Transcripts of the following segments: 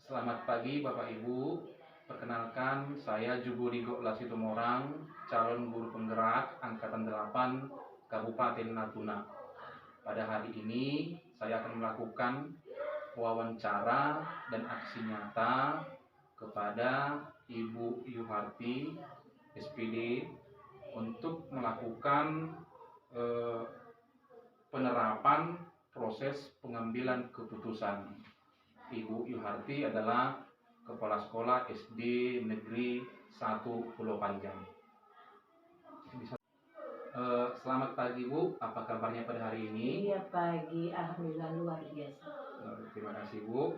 Selamat pagi Bapak Ibu. Perkenalkan, saya Juburigo Lasitumorang, calon guru penggerak Angkatan 8 Kabupaten Natuna. Pada hari ini, saya akan melakukan wawancara dan aksi nyata kepada Ibu Yuharti, SPD, untuk melakukan penerapan proses pengambilan keputusan. Ibu Yuharti adalah Kepala Sekolah SD Negeri 1 Pulau Panjang. Selamat pagi Bu, apa kabarnya pada hari ini? Iya pagi, alhamdulillah luar biasa. Terima kasih Bu.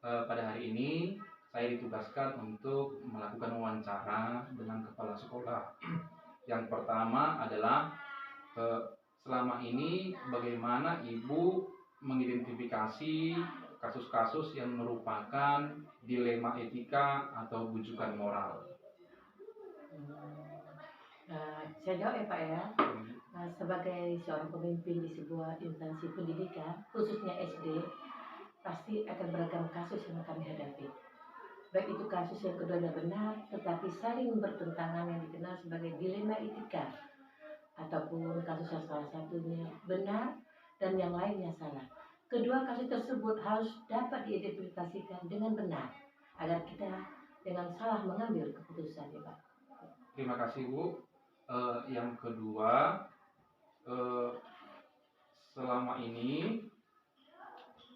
Pada hari ini saya ditugaskan untuk melakukan wawancara dengan Kepala Sekolah. Yang pertama adalah selama ini bagaimana Ibu mengidentifikasi kasus-kasus yang merupakan dilema etika atau bujukan moral. Saya jawab ya Pak ya. Sebagai seorang pemimpin di sebuah instansi pendidikan, khususnya SD, pasti akan beragam kasus yang kami hadapi. Baik itu kasus yang keduanya benar, tetapi saling bertentangan yang dikenal sebagai dilema etika, ataupun kasus yang salah satunya benar dan yang lainnya salah. Kedua kasus tersebut harus dapat diidentifikasikan dengan benar agar kita dengan salah mengambil keputusan ya Pak. Terima kasih Bu. Yang kedua, selama ini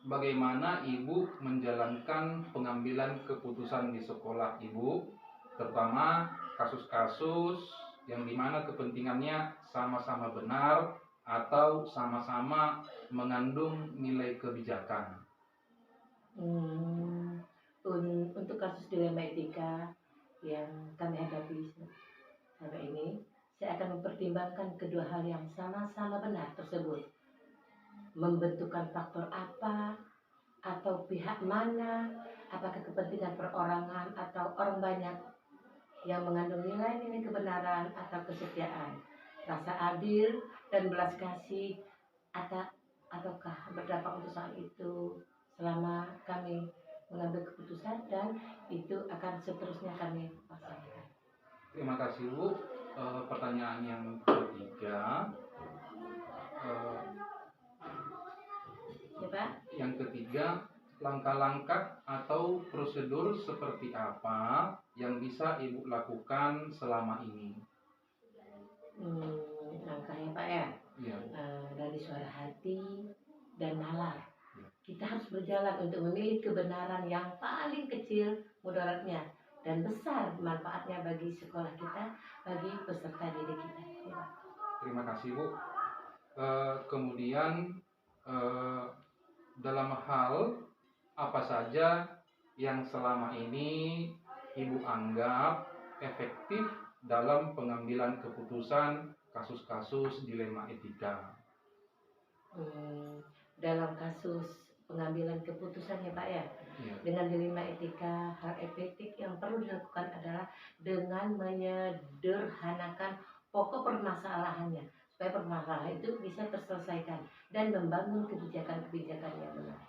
bagaimana Ibu menjalankan pengambilan keputusan di sekolah Ibu, terutama kasus-kasus yang dimana kepentingannya sama-sama benar atau sama-sama mengandung nilai kebijakan. Untuk kasus dilema etika yang kami hadapi sampai ini, saya akan mempertimbangkan kedua hal yang sama-sama benar tersebut. Membentukkan faktor apa atau pihak mana, apakah kepentingan perorangan atau orang banyak yang mengandung nilai-nilai kebenaran atau kesetiaan, rasa adil dan belas kasih, ataukah berdampak untuk saat itu selama kami mengambil keputusan, dan itu akan seterusnya kami laksanakan. Terima kasih Bu. Pertanyaan yang ketiga, yang ketiga, langkah-langkah atau prosedur seperti apa yang bisa Ibu lakukan selama ini? Langkahnya Pak ya, ya. Dari suara hati dan nalar. Kita harus berjalan untuk memilih kebenaran yang paling kecil mudaratnya dan besar manfaatnya bagi sekolah kita, bagi peserta didik kita. Ya. Terima kasih Bu. Kemudian dalam hal apa saja yang selama ini Ibu anggap efektif dalam pengambilan keputusan kasus-kasus dilema etika? Dalam kasus pengambilan keputusan ya Pak ya, dengan dilema etika, hal efektif yang perlu dilakukan adalah dengan menyederhanakan pokok permasalahannya supaya permasalahan itu bisa terselesaikan dan membangun kebijakan-kebijakan yang benar.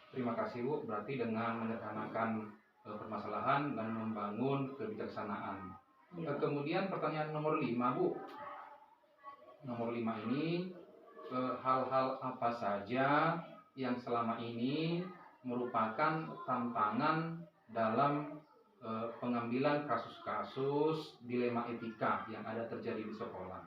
Terima kasih Bu. Berarti dengan menyederhanakan permasalahan dan membangun kebijaksanaan. Ya. Kemudian pertanyaan nomor 5 Bu. Nomor 5 ini, hal-hal apa saja yang selama ini merupakan tantangan dalam pengambilan kasus-kasus dilema etika yang ada terjadi di sekolah?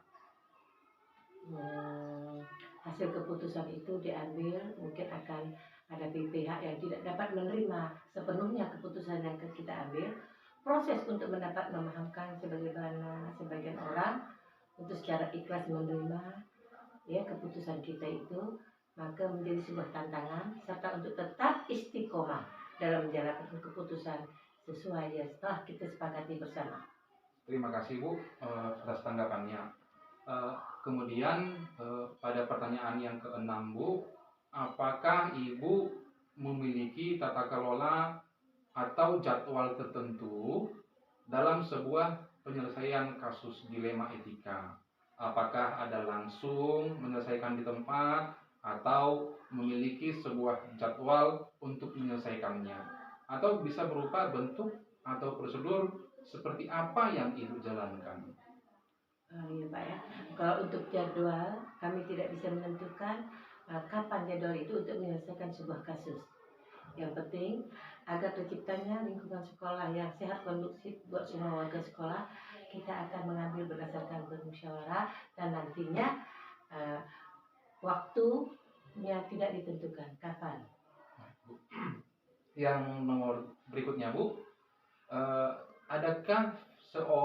Hasil keputusan itu diambil, mungkin akan ada pihak yang tidak dapat menerima sepenuhnya keputusan yang kita ambil. Proses untuk mendapat memahamkan sebagaimana sebagian orang untuk secara ikhlas menerima ya keputusan kita itu, maka menjadi sebuah tantangan, serta untuk tetap istiqomah dalam menjalankan keputusan sesuai yang setelah kita sepakati bersama. Terima kasih Bu atas tanggapannya. Kemudian pada pertanyaan yang ke-6 Bu, apakah Ibu memiliki tata kelola atau jadwal tertentu dalam sebuah penyelesaian kasus dilema etika? Apakah ada langsung menyelesaikan di tempat atau memiliki sebuah jadwal untuk menyelesaikannya? atau bisa berupa bentuk atau prosedur seperti apa yang Ibu jalankan. Iya Pak ya. Kalau untuk jadwal kami tidak bisa menentukan kapan jadwal itu untuk menyelesaikan sebuah kasus. Yang penting agar terciptanya lingkungan sekolah yang sehat kondusif buat semua warga sekolah, kita akan mengambil berdasarkan bermusyawarah dan nantinya waktunya tidak ditentukan kapan. Yang nomor berikutnya Bu, adakah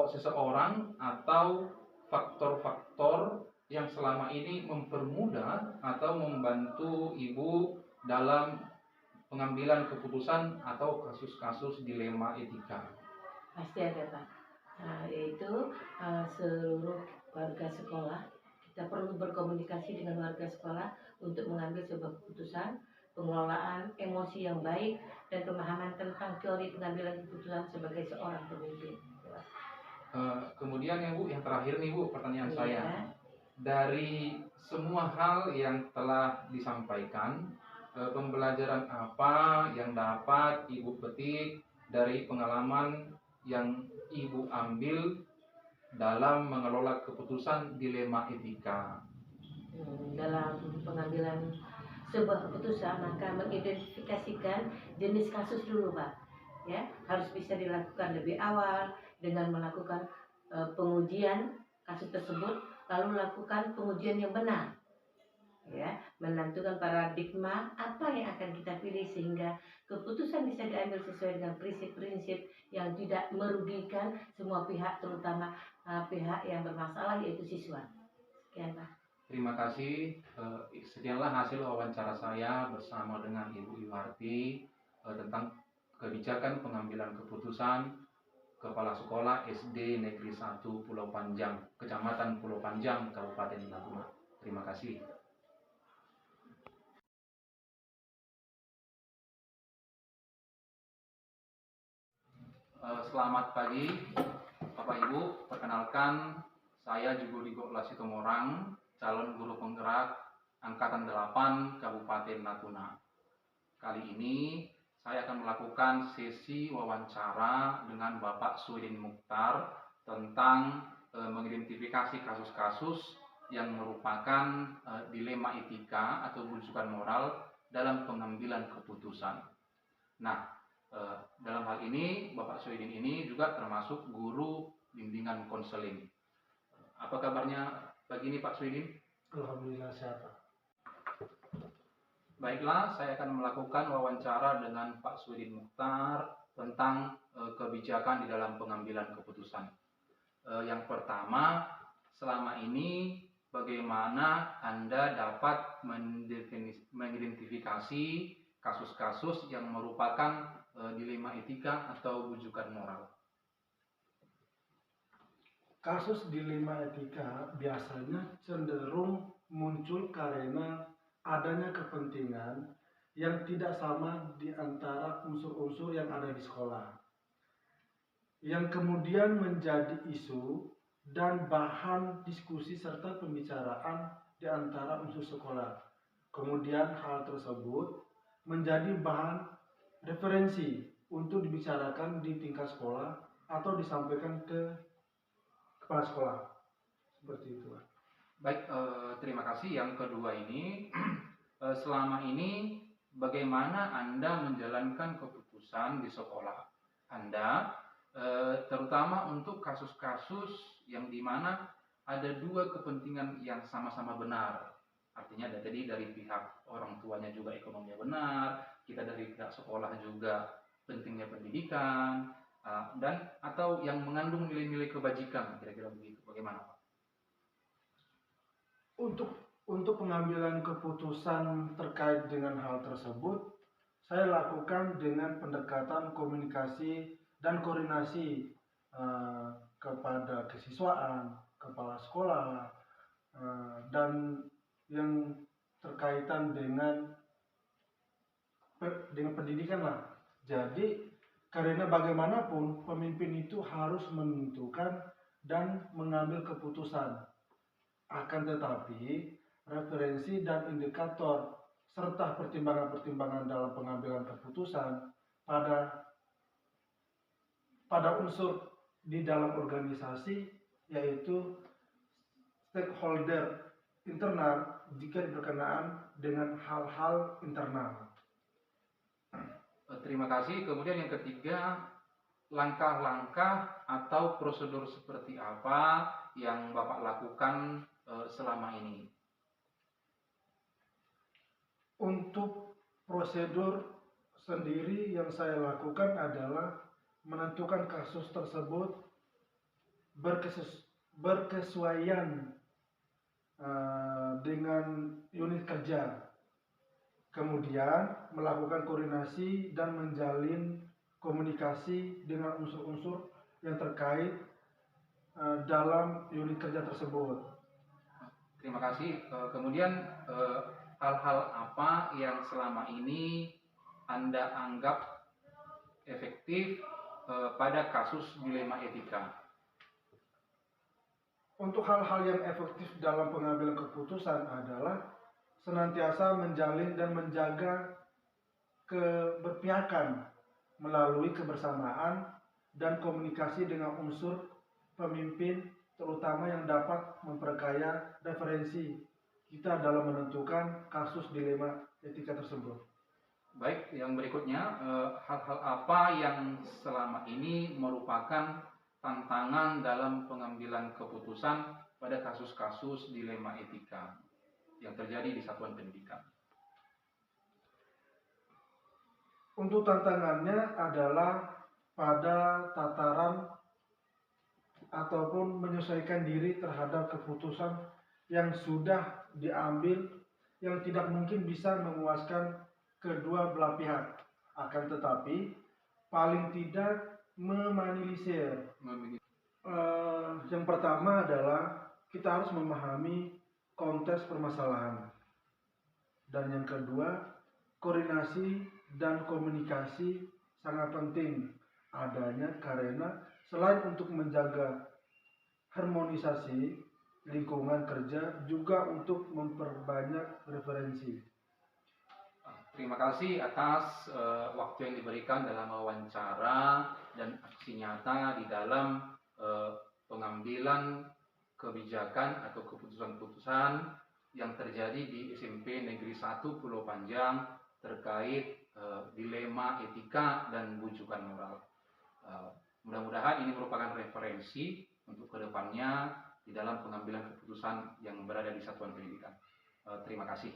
seseorang atau faktor-faktor yang selama ini mempermudah atau membantu Ibu dalam pengambilan keputusan atau kasus-kasus dilema etika? Pasti ada Pak. Yaitu seluruh warga sekolah. Kita perlu berkomunikasi dengan warga sekolah untuk mengambil sebuah keputusan, pengelolaan emosi yang baik, dan pemahaman tentang teori pengambilan keputusan sebagai seorang pemimpin. Kemudian ya Bu, yang terakhir nih Bu, pertanyaan Iya. saya. Dari semua hal yang telah disampaikan, pembelajaran apa yang dapat Ibu petik dari pengalaman yang Ibu ambil dalam mengelola keputusan dilema etika? Dalam pengambilan sebuah keputusan, maka mengidentifikasikan jenis kasus dulu Pak. Ya, harus bisa dilakukan lebih awal dengan melakukan pengujian kasus tersebut, lalu lakukan pengujian yang benar. Ya, menentukan paradigma apa yang akan kita pilih sehingga keputusan bisa diambil sesuai dengan prinsip-prinsip yang tidak merugikan semua pihak, terutama pihak yang bermasalah yaitu siswa. Sekian Pak. Terima kasih. Sekianlah hasil wawancara saya bersama dengan Ibu Iwarti tentang kebijakan pengambilan keputusan Kepala Sekolah SD Negeri 1 Pulau Panjang, Kecamatan Pulau Panjang, Kabupaten Natuna. Terima kasih. Selamat pagi Bapak Ibu, perkenalkan saya Jugurigo Lasitomorang, calon guru penggerak Angkatan 8 Kabupaten Natuna. Kali ini saya akan melakukan sesi wawancara dengan Bapak Suidin Mukhtar tentang mengidentifikasi kasus-kasus yang merupakan dilema etika atau rujukan moral dalam pengambilan keputusan. Nah, dalam hal ini Bapak Suidin ini juga termasuk guru bimbingan konseling. Apa kabarnya pagi ini Pak Suidin? Alhamdulillah sehat. Baiklah, saya akan melakukan wawancara dengan Pak Suidin Mukhtar tentang kebijakan di dalam pengambilan keputusan. Yang pertama, selama ini bagaimana Anda dapat mengidentifikasi kasus-kasus yang merupakan dilema etika atau rujukan moral? Kasus dilema etika biasanya cenderung muncul karena adanya kepentingan yang tidak sama di antara unsur-unsur yang ada di sekolah, yang kemudian menjadi isu dan bahan diskusi serta pembicaraan di antara unsur sekolah. Kemudian hal tersebut menjadi bahan referensi untuk dibicarakan di tingkat sekolah atau disampaikan ke kepala sekolah. Seperti itu. Baik, terima kasih. Yang kedua ini, selama ini bagaimana Anda menjalankan keputusan di sekolah Anda, terutama untuk kasus-kasus yang dimana ada dua kepentingan yang sama-sama benar. Artinya tadi dari pihak orang tuanya juga ekonominya benar, kita dari pihak sekolah juga pentingnya pendidikan, dan atau yang mengandung nilai-nilai kebajikan, kira-kira begitu. Bagaimana Pak? Untuk pengambilan keputusan terkait dengan hal tersebut, saya lakukan dengan pendekatan komunikasi dan koordinasi kepada kesiswaan, kepala sekolah, dan yang terkaitan dengan pendidikan lah. Jadi karena bagaimanapun pemimpin itu harus menentukan dan mengambil keputusan. Akan tetapi referensi dan indikator serta pertimbangan-pertimbangan dalam pengambilan keputusan pada unsur di dalam organisasi, yaitu stakeholder internal jika berkenaan dengan hal-hal internal. Terima kasih. Kemudian yang ketiga, langkah-langkah atau prosedur seperti apa yang Bapak lakukan selama ini? Untuk prosedur sendiri yang saya lakukan adalah menentukan kasus tersebut berkesesuaian dengan unit kerja, kemudian melakukan koordinasi dan menjalin komunikasi dengan unsur-unsur yang terkait dalam unit kerja tersebut. Terima kasih. Kemudian hal-hal apa yang selama ini Anda anggap efektif pada kasus dilema etika? Untuk hal-hal yang efektif dalam pengambilan keputusan adalah senantiasa menjalin dan menjaga keberpihakan melalui kebersamaan dan komunikasi dengan unsur pemimpin, terutama yang dapat memperkaya referensi kita dalam menentukan kasus dilema etika tersebut. Baik, yang berikutnya, hal-hal apa yang selama ini merupakan tantangan dalam pengambilan keputusan pada kasus-kasus dilema etika yang terjadi di satuan pendidikan? Untuk tantangannya adalah pada tataran ataupun menyesuaikan diri terhadap keputusan yang sudah diambil, yang tidak mungkin bisa memuaskan kedua belah pihak, akan tetapi paling tidak meminimalisir. Yang pertama adalah kita harus memahami konteks permasalahan, dan yang kedua, koordinasi dan komunikasi sangat penting adanya, karena selain untuk menjaga harmonisasi lingkungan kerja, juga untuk memperbanyak referensi. Terima kasih atas waktu yang diberikan dalam wawancara dan aksi nyata di dalam pengambilan kebijakan atau keputusan-keputusan yang terjadi di SMP Negeri 1 Pulau Panjang terkait dilema etika dan bujukan moral. Mudah-mudahan ini merupakan referensi untuk kedepannya di dalam pengambilan keputusan yang berada di satuan pendidikan. Terima kasih.